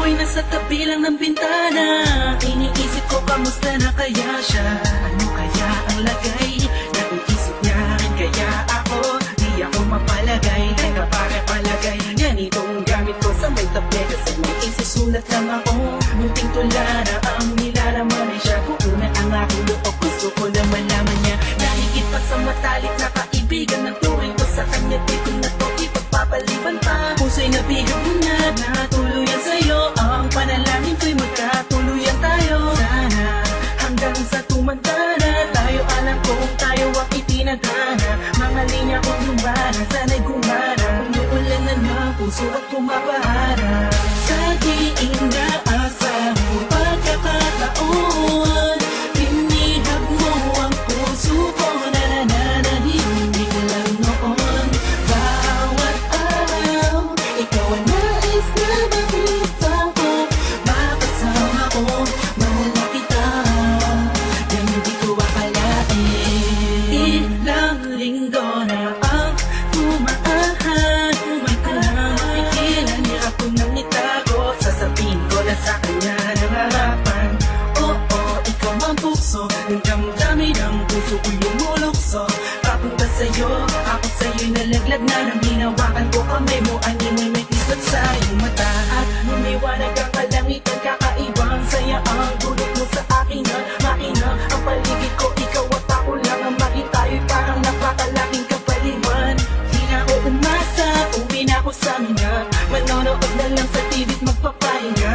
ako'y nasa tabi lang ng bintana. Iniisip ko kamusta na kaya siya. Ano kaya ang lagay ng isip niya? Kaya ako, di ako mapalagay. Teka pare palagay, ganitong gamit ko sa may tabi. Kasi may isusulat lang ako. Munting tula na ang nilalaman ay siya. Kung una ang aking loob, gusto ko na malaman niya. Nahigit pa sa matalik na kaibigan ng turing ko sa kanya. Di ko na to ipagpapaliban pa. Puso'y nabigat na natuluyan sa'yo. Ang panalangin ko'y magkatuluyan tayo. Sana hanggang sa tumanda na tayo, alam kong tayo ang itinadhana. Mga linya kong lumana, sana'y gumana. Kung uulan na ng puso at kumapahara. Sa di inaasahang pagkakataon, pinihag mo ang puso ko. Nananahimik lang noon. Bawat araw, ikaw ang nais na makita ko. Makasama ko, mahal na kita. Yan hindi ko akalain. Ilang linggo na ang tumaahan. Di ko na makikilan, hirap ko nang itago. Sasabihin ko na sa kanya nangarapan. Oo, ikaw ang puso, ang damdamin ng puso ko'y lumulukso. Papunta sa'yo, ako sa'yo'y nalaglag na. Nang hinawakan ko kamay mo, animoy may kislot sa iyong mata. At lumiwanag ang kalangitan, kakaibang saya ang dulot mo sa akin na makina. Ang paligid ko, ikaw at ako lang ang makitayo'y parang napakalaking kapaliwan. Di na ako umasa, uwi na ako sa mina. Manonood na lang sa TV't magpapahinga.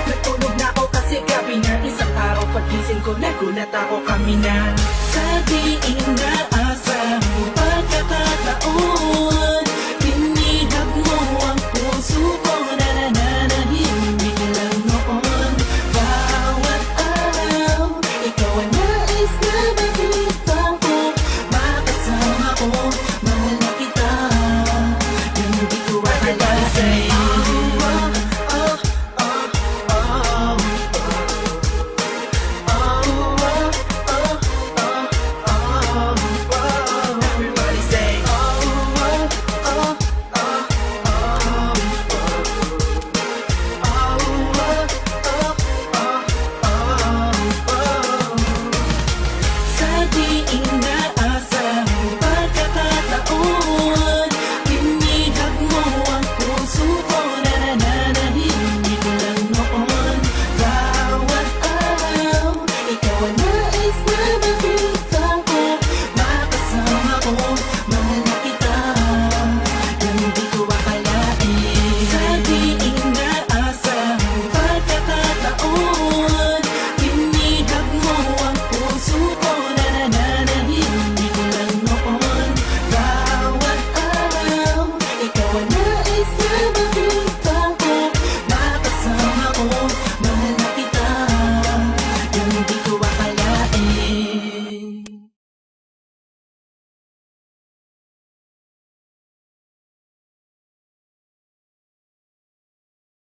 Natulog na ako kasi gabi na. Isang araw pagising ko, nagulat ako kami na. Sa di inaasahang pagkakataon, pinihag mo ang puso ko. Nananahimik lang noon. Bawat araw, ikaw ang nais na makita ko. Makasama ko, mahal na kita. Yan hindi ko akalain. Everybody say, sa di inaasahang pagkakataon, pinihag mo ang puso ko. Nananahimik lang noon. Bawat araw, ikaw ang nais na makita ko. Makasama ko, mahal na kita. Yan hindi ko akalain. Sa di inaasahang pagkakataon, pinihag mo ang puso ko. Nananahimik lang noon. Bawat araw, ikaw ang nais na makita ko. Makasama ko, mahal